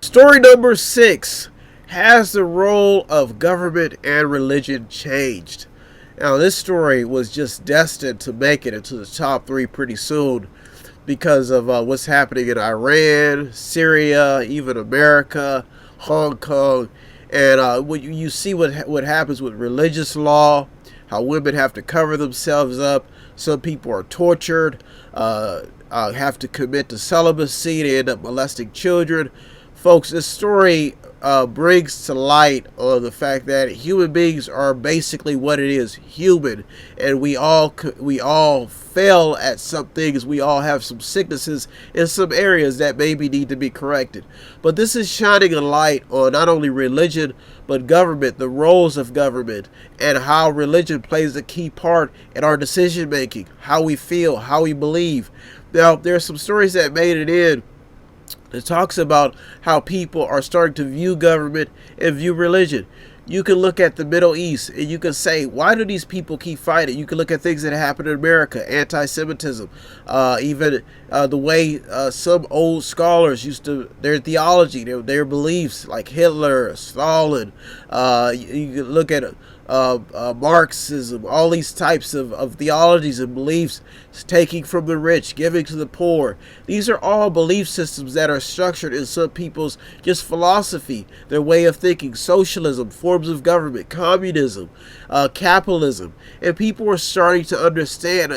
Story number 6. Has the role of government and religion changed? Now, this story was just destined to make it into the top 3 pretty soon because of what's happening in Iran, Syria, even America, Hong Kong. And when you see what happens with religious law, how women have to cover themselves up. Some people are tortured, have to commit to celibacy. They end up molesting children. Folks, this story brings to light on the fact that human beings are basically what it is, human, and we all fail at some things. We all have some sicknesses in some areas that maybe need to be corrected. But this is shining a light on not only religion but government, the roles of government, and how religion plays a key part in our decision making, how we feel, how we believe. Now, there are some stories that made it in. It talks about how people are starting to view government and view religion. You can look at the Middle East and you can say, why do these people keep fighting? You can look at things that happen in America, anti-Semitism, even the way some old scholars used to, their theology, their beliefs, like Hitler, Stalin. You can look at Marxism, all these types of theologies and beliefs, taking from the rich, giving to the poor. These are all belief systems that are structured in some people's just philosophy, their way of thinking, socialism, forms of government, communism, capitalism. And people are starting to understand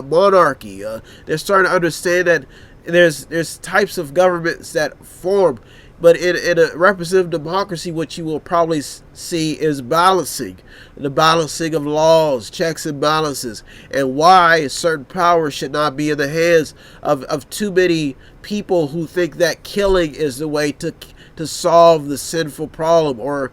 monarchy. They're starting to understand that there's types of governments that form. But in a representative democracy, what you will probably see is the balancing of laws, checks and balances, and why certain powers should not be in the hands of too many people who think that killing is the way to solve the sinful problem, or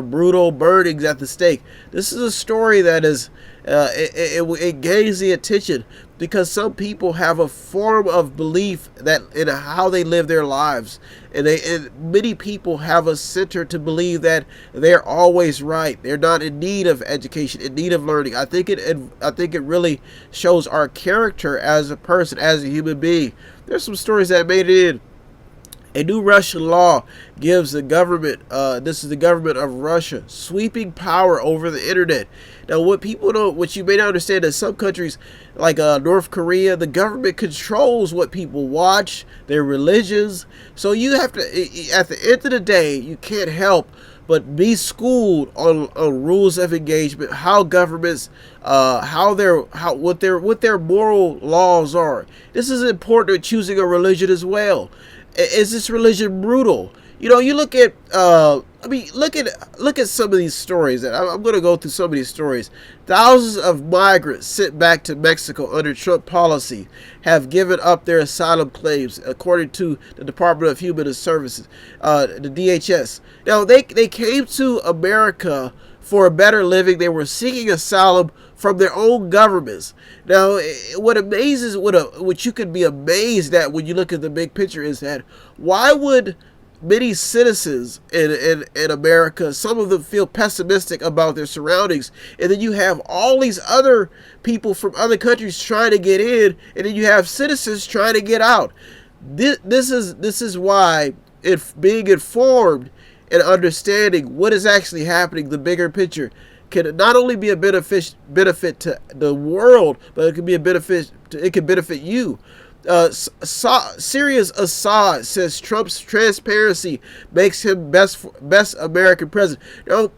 brutal burnings at the stake. This is a story that is it gains the attention because some people have a form of belief that in how they live their lives, and many people have a center to believe that they're always right. They're not in need of education, in need of learning. I think it really shows our character as a person, as a human being. There's some stories that made it in. A new Russian law gives the government, this is the government of Russia, sweeping power over the internet. Now, what you may not understand, is some countries like North Korea, the government controls what people watch, their religions. So you have to, at the end of the day, you can't help but be schooled on rules of engagement, how governments, what their moral laws are. This is important in choosing a religion as well. Is this religion brutal? You know, you look at, look at some of these stories. I'm going to go through some of these stories. Thousands of migrants sent back to Mexico under Trump policy have given up their asylum claims, according to the Department of Human Services, the DHS. Now, they came to America for a better living. They were seeking asylum from their own governments. Now, what you could be amazed at when you look at the big picture is that why would many citizens in America, some of them feel pessimistic about their surroundings, and then you have all these other people from other countries trying to get in, and then you have citizens trying to get out. This is why, if being informed and understanding what is actually happening, the bigger picture, can not only be a benefit to the world, but it can be a benefit. It can benefit you. Syria's Assad says Trump's transparency makes him best American president. Now,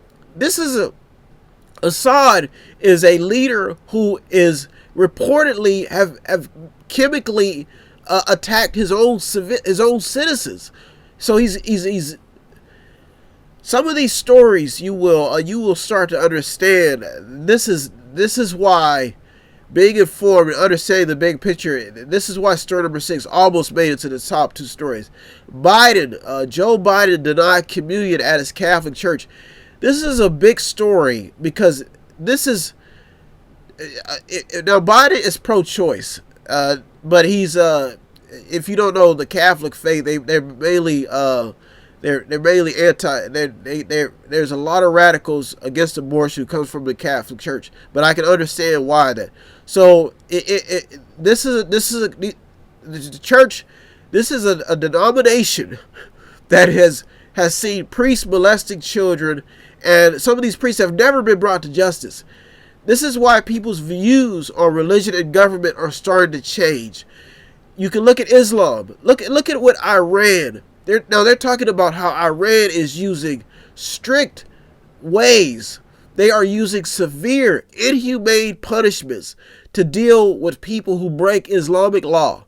Assad is a leader who is reportedly have chemically attacked his own citizens. So he's some of these stories you will start to understand. This is why being informed and understanding the big picture. This is why story number 6 almost made it to the top 2 stories. Joe Biden denied communion at his Catholic church. This is a big story because this is now Biden is pro-choice, but he's if you don't know the Catholic faith, they're mainly they're mainly anti. There's a lot of radicals against abortion who comes from the Catholic Church, but I can understand why that. So this is The church, this is a denomination that has seen priests molesting children, and some of these priests have never been brought to justice. This is why people's views on religion and government are starting to change. You can look at Islam. Look at what Iran. They're talking about how Iran is using strict ways. They are using severe, inhumane punishments to deal with people who break Islamic law.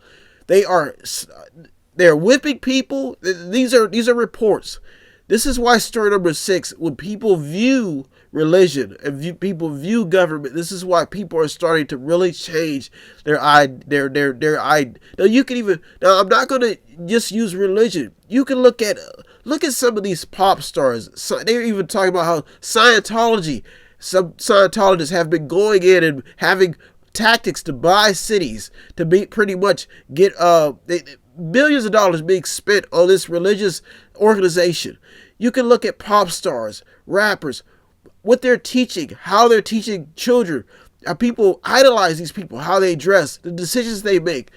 They're whipping people. These are reports. This is why story number 6, when people view religion and people view government, this is why people are starting to really change their. Now you can even, now I'm not going to just use religion. You can look at some of these pop stars. They're even talking about how Scientology, some Scientologists have been going in and having tactics to buy cities to be pretty much get billions of dollars being spent on this religious organization. You can look at pop stars, rappers, what they're teaching, how they're teaching children, how people idolize these people, how they dress, the decisions they make.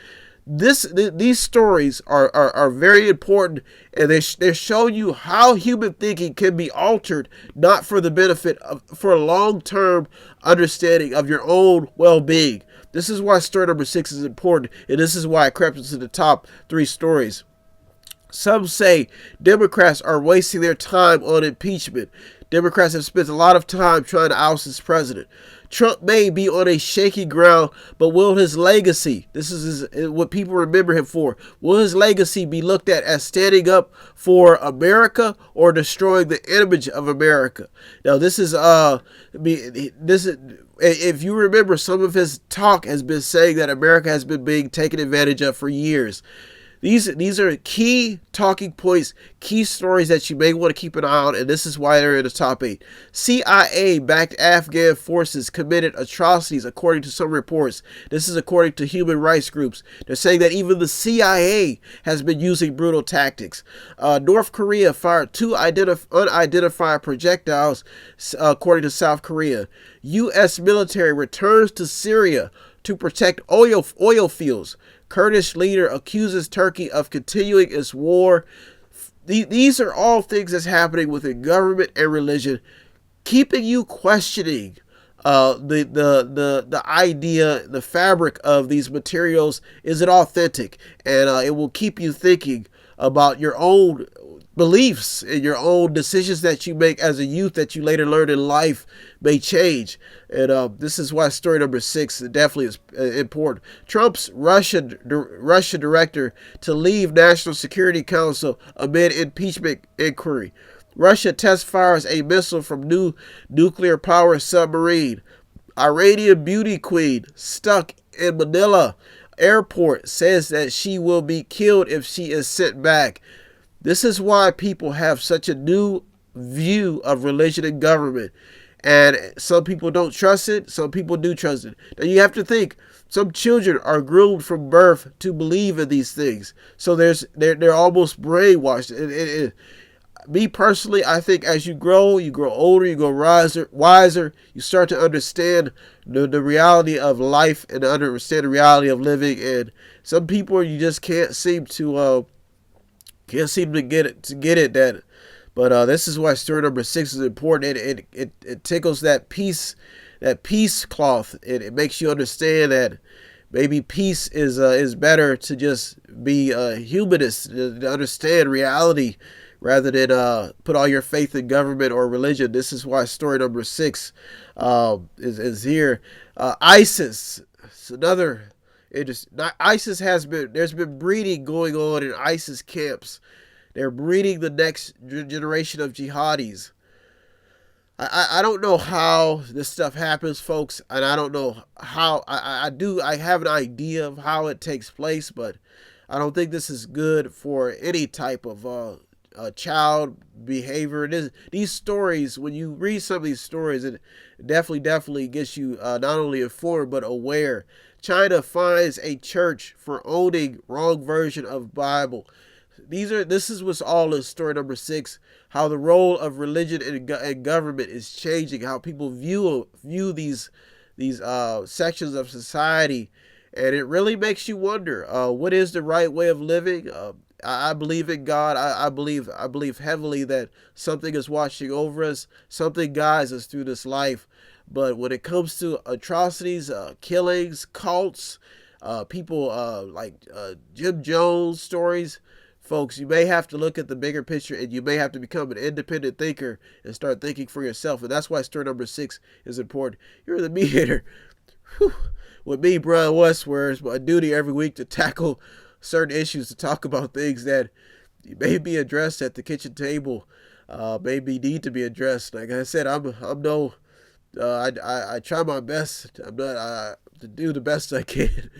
These stories are very important, and they're showing you how human thinking can be altered, not for the benefit of, for a long-term understanding of your own well-being. This is why story number 6 is important, and this is why it crept into the top 3 stories. Some say Democrats are wasting their time on impeachment. Democrats have spent a lot of time trying to oust this president. Trump may be on a shaky ground, but will his legacy, this is what people remember him for, will his legacy be looked at as standing up for America or destroying the image of America? Now this is if you remember, some of his talk has been saying that America has been being taken advantage of for years. These are key talking points, key stories that you may want to keep an eye on, and this is why they're in the top 8. CIA-backed Afghan forces committed atrocities, according to some reports. This is according to human rights groups. They're saying that even the CIA has been using brutal tactics. North Korea fired 2 unidentified projectiles, according to South Korea. U.S. military returns to Syria to protect oil fields. Kurdish leader accuses Turkey of continuing its war. These are all things that's happening within government and religion, keeping you questioning the idea, the fabric of these materials. Is it authentic? And it will keep you thinking about your own beliefs and your own decisions that you make as a youth that you later learn in life may change. And this is why story number 6 definitely is important. Trump's Russian director to leave National Security Council amid impeachment inquiry. Russia test fires a missile from new nuclear power submarine. Iranian beauty queen stuck in Manila airport says that she will be killed if she is sent back. This is why people have such a new view of religion and government. And some people don't trust it. Some people do trust it. Now you have to think, some children are groomed from birth to believe in these things. So they're almost brainwashed. Me personally, I think as you grow older, you grow wiser, you start to understand the reality of life and understand the reality of living. And some people, you just can't seem to get it that. But this is why story number 6 is important. It tickles that peace cloth. It makes you understand that maybe peace is better to just be humanist, to understand reality rather than put all your faith in government or religion. This is why story number 6 is here. ISIS, it's another. ISIS there's been breeding going on in ISIS camps. They're breeding the next generation of jihadis. I don't know how this stuff happens, folks, and I don't know how. I have an idea of how it takes place, but I don't think this is good for any type of child behavior. These stories, when you read some of these stories, it definitely gets you not only informed but aware. China fines a church for owning wrong version of Bible. This is what's all in story number 6. How the role of religion and government is changing. How people view these sections of society, And it really makes you wonder, what is the right way of living? I believe in God. I believe heavily that something is watching over us. Something guides us through this life. But when it comes to atrocities, killings, cults, people like Jim Jones stories, folks, you may have to look at the bigger picture, and you may have to become an independent thinker and start thinking for yourself. And that's why story number 6 is important. You're the mediator. Whew. With me, Brian West, where it's my duty every week to tackle certain issues, to talk about things that may be addressed at the kitchen table, maybe need to be addressed. Like I said, I try my best. I'm not to do the best I can.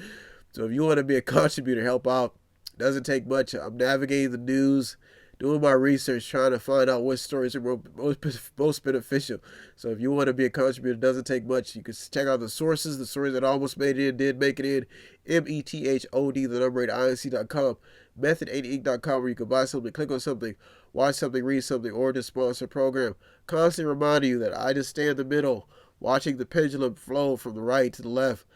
So if you want to be a contributor, help out. It doesn't take much. I'm navigating the news, doing my research, trying to find out what stories are most beneficial. So if you want to be a contributor, it doesn't take much. You can check out the sources, the stories that almost made it in, did make it in. METHOD, the number 8, INC.com, method80inc.com, where you can buy something, click on something, watch something, read something, or just sponsor a program. Constantly reminding you that I just stay in the middle, watching the pendulum flow from the right to the left.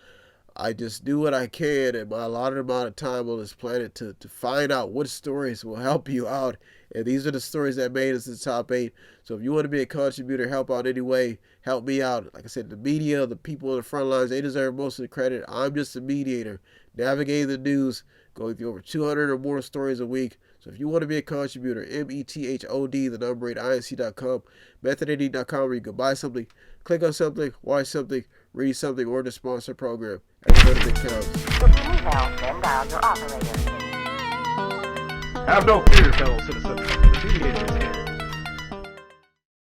I just do what I can in my allotted amount of time on this planet to find out what stories will help you out. And these are the stories that made us the top 8. So if you want to be a contributor, help out anyway, help me out. Like I said, the media, the people on the front lines, they deserve most of the credit. I'm just a mediator, navigating the news, going through over 200 or more stories a week. So if you want to be a contributor, METHOD, the number 8, INC.com, method80.com, where you can buy something, click on something, watch something, read something, or the sponsor program. Everybody counts. Then dial your operator. Have no fear, fellow citizens. The mediator is here.